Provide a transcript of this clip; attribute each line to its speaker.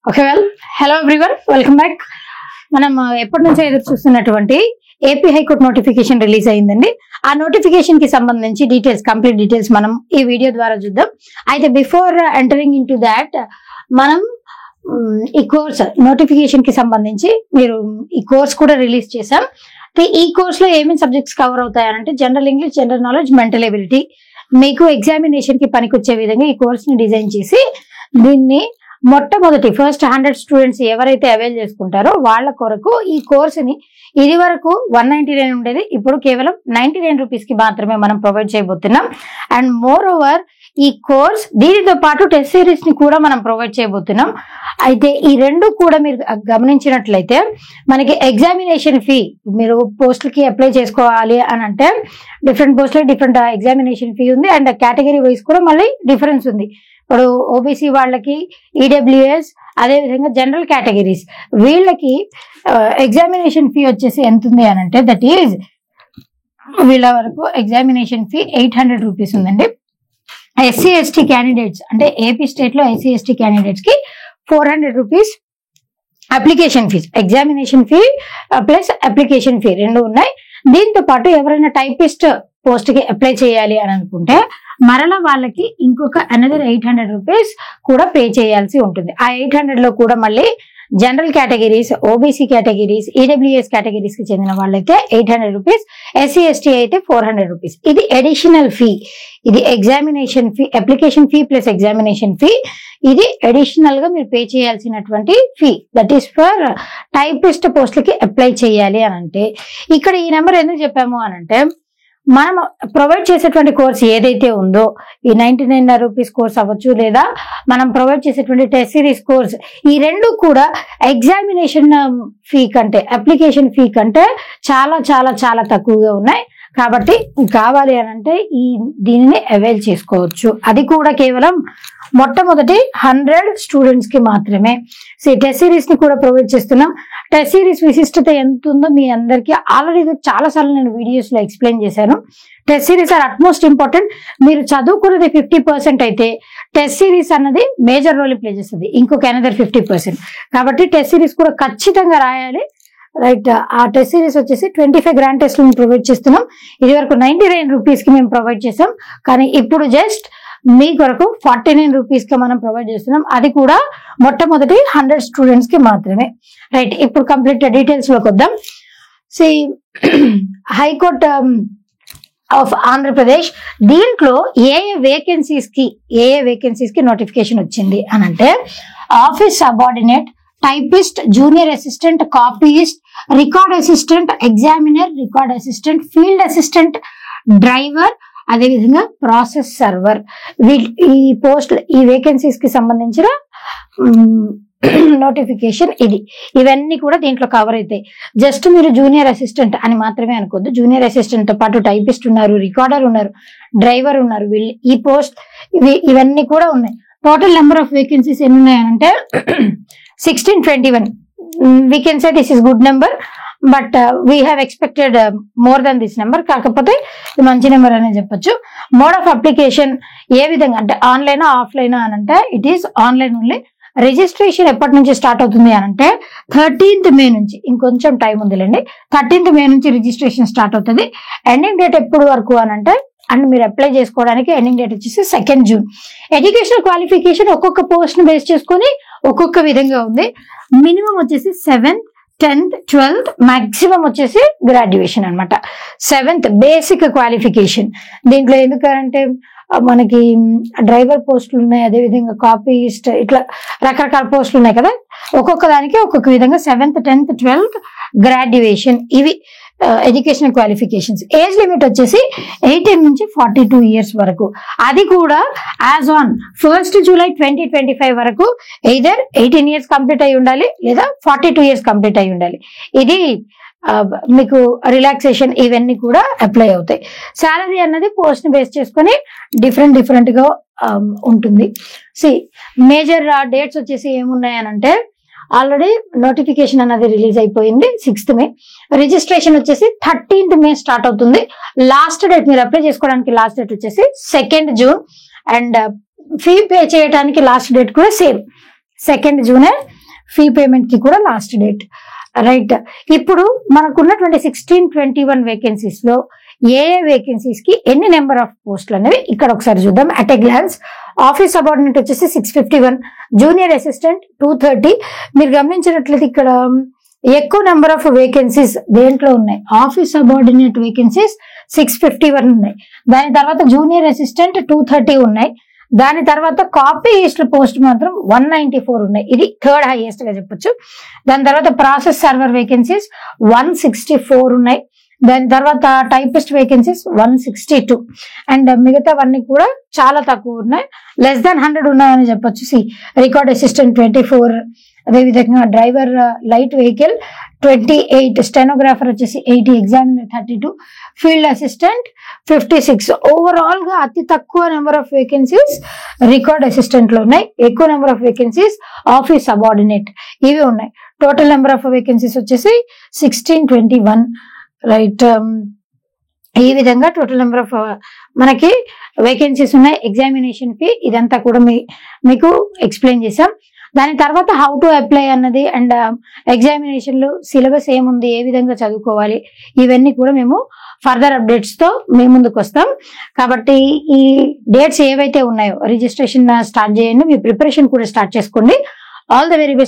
Speaker 1: Okay hello everyone, welcome back. మనం ఎప్పటి నుంచో ఎదురు చూస్తున్నటువంటి ఏపీ హైకోర్టు నోటిఫికేషన్ రిలీజ్ అయిందండి. ఆ నోటిఫికేషన్ కి సంబంధించి కంప్లీట్ డీటెయిల్స్ మనం ఈ వీడియో ద్వారా చూద్దాం. అయితే before entering in to that, మనం ఈ కోర్స్ నోటిఫికేషన్ కి సంబంధించి మీరు ఈ కోర్స్ కూడా రిలీజ్ చేశాం. ఈ కోర్స్ లో ఏమేమి సబ్జెక్ట్స్ కవర్ అవుతాయంటే general English, general knowledge, mental ability. మీకు ఎగ్జామినేషన్ కి పనికొచ్చే విధంగా ఈ కోర్స్ ని డిజైన్ చేసి దీన్ని మొట్టమొదటి ఫస్ట్ 100 స్టూడెంట్స్ ఎవరైతే అవైల్ చేసుకుంటారో వాళ్ళ కొరకు ఈ కోర్సుని ఇది వరకు 199 ఉండేది, ఇప్పుడు కేవలం 99 రూపీస్ కి మాత్రమే మనం ప్రొవైడ్ చేయబోతున్నాం. అండ్ మోర్ ఓవర్ ఈ కోర్స్ దీనితో పాటు టెస్ట్ సిరీస్ ని కూడా మనం ప్రొవైడ్ చేయబోతున్నాం. అయితే ఈ రెండు కూడా మీరు గమనించినట్లయితే మనకి ఎగ్జామినేషన్ ఫీ, మీరు పోస్టులకి అప్లై చేసుకోవాలి అని అంటే డిఫరెంట్ పోస్టులకి డిఫరెంట్ ఎగ్జామినేషన్ ఫీ ఉంది. అండ్ కేటగిరీ వైజ్ కూడా మళ్ళీ డిఫరెన్స్ ఉంది. ఇప్పుడు ఓబీసీ వాళ్ళకి, ఈడబ్ల్యూఎస్, అదేవిధంగా జనరల్ కేటగిరీస్ వీళ్ళకి ఎగ్జామినేషన్ ఫీ వచ్చేసి ఎంత ఉంది అని అంటే దట్ ఈజ్ వీళ్ళ వరకు ఎగ్జామినేషన్ ఫీ 800 రూపీస్ ఉందండి. ఎస్సీ ఎస్టీ క్యాండిడేట్స్ అంటే ఏపీ స్టేట్ లో ఎస్సీ ఎస్టీ క్యాండిడేట్స్ కి 400 rupees application fees, examination fee plus application fee రెండు ఉన్నాయి. దీంతో పాటు ఎవరైనా టైపిస్ట్ పోస్ట్ కి అప్లై చేయాలి అని అనుకుంటే మరలా వాళ్ళకి ఇంకొక అనదర్ 800 రూపీస్ కూడా పే చేయాల్సి ఉంటుంది. ఆ 800 లో కూడా మళ్ళీ general categories, OBC categories, EWS categories కి చెందిన వాళ్ళైతే 800 రూపీస్, ఎస్సీ ఎస్టీ అయితే 400 రూపీస్. ఇది అడిషనల్ ఫీ. ఇది examination fee, application fee plus examination fee. ఇది అడిషనల్ గా మీరు పే చేయాల్సినటువంటి fee. That is for typist పోస్టులకి అప్లై చేయాలి అని అంటే. ఇక్కడ ఈ నెంబర్ ఎందుకు చెప్పాము అని అంటే మనం ప్రొవైడ్ చేసేటువంటి కోర్స్ ఏదైతే ఉందో ఈ 99 రూపీస్ కోర్స్ అవ్వచ్చు, లేదా మనం ప్రొవైడ్ చేసేటువంటి టెస్ట్ సిరీస్ కోర్స్, ఈ రెండు కూడా ఎగ్జామినేషన్ ఫీ కంటే, అప్లికేషన్ ఫీ కంటే చాలా చాలా చాలా తక్కువగా ఉన్నాయి. కాబట్టి కావాలి అని అంటే దీనిని అవైల్ చేసుకోవచ్చు. అది కూడా కేవలం మొట్టమొదటి 100 స్టూడెంట్స్ కి మాత్రమే. టెస్ట్ సిరీస్ ని కూడా ప్రొవైడ్ చేస్తున్నాం. టెస్ట్ సిరీస్ విశిష్టత ఎంత ఉందో మీ అందరికీ ఆల్రెడీ చాలా సార్లు నేను వీడియోస్ లో ఎక్స్ప్లెయిన్ చేశాను. Test series are utmost important. మీరు చదువుకున్నది 50% అయితే టెస్ట్ సిరీస్ అన్నది మేజర్ రోల్ ప్లే చేస్తుంది, ఇంకొక అనదర్ 50%. కాబట్టి టెస్ట్ సిరీస్ కూడా ఖచ్చితంగా రాయాలి. రైట్. ఆ టెస్ట్ సిరీస్ వచ్చేసి 25 గ్రాండ్ టెస్ట్ ప్రొవైడ్ చేస్తున్నాం. ఇది వరకు 99 రూపీస్ కి మేము ప్రొవైడ్ చేసాం, కానీ ఇప్పుడు జస్ట్ మీ కొరకు 49 రూపీస్ కి మనం ప్రొవైడ్ చేస్తున్నాం. అది కూడా మొట్టమొదటి 100 స్టూడెంట్స్ కి మాత్రమే. రైట్. ఇప్పుడు కంప్లీట్ డీటెయిల్స్ లోకి వద్దాం. హైకోర్ట్ ఆఫ్ ఆంధ్రప్రదేశ్ దీంట్లో ఏ వేకెన్సీస్ కి నోటిఫికేషన్ వచ్చింది అని అంటే office subordinate, typist, junior assistant, copyist, record assistant, examiner, record assistant, field assistant, driver, అదేవిధంగా ప్రాసెస్ సర్వర్. ఈ పోస్ట్, ఈ వేకెన్సీస్ కి సంబంధించిన నోటిఫికేషన్ ఇది. ఇవన్నీ కూడా దీంట్లో కవర్ అవుతాయి. జస్ట్ మీరు జూనియర్ అసిస్టెంట్ అని మాత్రమే అనుకోద్దు. జూనియర్ అసిస్టెంట్ తో పాటు టైపిస్ట్ ఉన్నారు, రికార్డర్ ఉన్నారు, డ్రైవర్ ఉన్నారు. వీళ్ళు ఈ పోస్ట్ ఇవన్నీ కూడా ఉన్నాయి. టోటల్ నెంబర్ ఆఫ్ వేకెన్సీస్ ఎన్ని ఉన్నాయంటే 1621. We can say this is good number, but we have expected more than this number. కాకపోతే ఇది మంచి నెంబర్ అనే చెప్పొచ్చు. మోడ్ ఆఫ్ అప్లికేషన్ ఏ విధంగా అంటే ఆన్లైన్, ఆఫ్లైన్ అని అంటే it is online only. Registration ఎప్పటి నుంచి స్టార్ట్ అవుతుంది అని అంటే 13th మే నుంచి, ఇంకొంచెం టైం ఉందిలేండి. 13th మే నుంచి రిజిస్ట్రేషన్ స్టార్ట్ అవుతుంది. ఎండింగ్ డేట్ ఎప్పుడు వరకు అని అంటే, అండ్ మీరు అప్లై చేసుకోవడానికి ఎండింగ్ డేట్ వచ్చేసి 2nd జూన్. ఎడ్యుకేషనల్ క్వాలిఫికేషన్ ఒక్కొక్క పోస్ట్ ని బేస్ చేసుకుని ఒక్కొక్క విధంగా ఉంది. మినిమం వచ్చేసి 7th, 10th, 12th, మాక్సిమం వచ్చేసి గ్రాడ్యుయేషన్ అనమాట. 7th basic qualification. దీంట్లో ఎందుకంటే మనకి డ్రైవర్ పోస్టులు ఉన్నాయి, అదేవిధంగా కాపీయిస్ట్, ఇట్లా రకరకాల పోస్టులు ఉన్నాయి కదా, ఒక్కొక్క దానికి ఒక్కొక్క విధంగా 7th, 10th, 12th గ్రాడ్యుయేషన్. ఇవి ఎడ్యుకేషనల్ క్వాలిఫికేషన్స్. ఏజ్ లిమిట్ వచ్చేసి 18 నుంచి 42 ఇయర్స్ వరకు. అది కూడా యాజ్ ఆన్ 1st జూలై 2025 వరకు ఎయిదర్ 18 ఇయర్స్ కంప్లీట్ అయి ఉండాలి, లేదా 42 ఇయర్స్ కంప్లీట్ అయి ఉండాలి. ఇది మీకు రిలాక్సేషన్ ఇవన్నీ కూడా అప్లై అవుతాయి. శాలరీ అన్నది పోస్ట్ ని బేస్ చేసుకొని డిఫరెంట్ గా ఉంటుంది. మేజర్ డేట్స్ వచ్చేసి ఏమున్నాయనంటే ఆల్రెడీ నోటిఫికేషన్ అన్నది రిలీజ్ అయిపోయింది 6th మే. రిజిస్ట్రేషన్ వచ్చేసి 13th మే స్టార్ట్ అవుతుంది. లాస్ట్ డేట్ మీరు అప్లై చేసుకోవడానికి లాస్ట్ డేట్ వచ్చేసి 2nd June. And fee pay చేయడానికి లాస్ట్ డేట్ కూడా same 2nd June fee payment కి కూడా లాస్ట్ డేట్. రైట్, ఇప్పుడు మనకున్నటువంటి 1621 వేకెన్సీస్ లో ఏ వేకెన్సీస్ కి ఎన్ని నెంబర్ ఆఫ్ పోస్టులు అనేవి ఇక్కడ ఒకసారి చూద్దాం at a glance. Office subordinate వచ్చేసి 651, జూనియర్ అసిస్టెంట్ 230. మీరు గమనించినట్లయితే ఇక్కడ ఎక్కువ నెంబర్ ఆఫ్ వేకెన్సీస్ దేంట్లో ఉన్నాయి, ఆఫీస్ సబార్డినేట్ వేకెన్సీస్ 651 ఉన్నాయి. దాని తర్వాత జూనియర్ అసిస్టెంట్ 230 ఉన్నాయి. దాని తర్వాత కాపీయిస్ట్ పోస్ట్ మాత్రం 194 ఉన్నాయి. ఇది 3rd హైయెస్ట్ గా చెప్పొచ్చు. దాని తర్వాత ప్రాసెస్ సర్వర్ వేకెన్సీస్ 164 ఉన్నాయి. దాని తర్వాత టైపిస్ట్ వేకెన్సీస్ 162 అండ్ మిగతావన్నీ కూడా చాలా తక్కువ ఉన్నాయి, లెస్ దాన్ 100 ఉన్నాయని చెప్పొచ్చు. రికార్డ్ అసిస్టెంట్ 24, అదేవిధంగా డ్రైవర్ లైట్ వెహికల్ 28, స్టెనోగ్రాఫర్ వచ్చేసి 80, ఎగ్జామినర్ 32, ఫీల్డ్ అసిస్టెంట్ 56. ఓవరాల్ గా అతి తక్కువ number of vacancies record assistant లో ఉన్నాయి, ఎక్కువ number of vacancies office subordinate ఇవి ఉన్నాయి. టోటల్ నెంబర్ ఆఫ్ వేకెన్సీస్ వచ్చేసి 1621. రైట్, ఈ విధంగా టోటల్ నెంబర్ ఆఫ్ మనకి వేకెన్సీస్ ఉన్నాయి. ఎగ్జామినేషన్ ఫీ ఇదంతా కూడా మీకు ఎక్స్ప్లెయిన్ చేసాం. దాని తర్వాత హౌ టు అప్లై అన్నది అండ్ ఎగ్జామినేషన్ లో సిలబస్ ఏముంది, ఏ విధంగా చదువుకోవాలి, ఇవన్నీ కూడా మేము ఫర్దర్ అప్డేట్స్ తో మీ ముందుకు వస్తాం. కాబట్టి ఈ డేట్స్ ఏవైతే ఉన్నాయో రిజిస్ట్రేషన్ స్టార్ట్ చేయండి, మీ ప్రిపరేషన్ కూడా స్టార్ట్ చేసుకోండి. All the very best.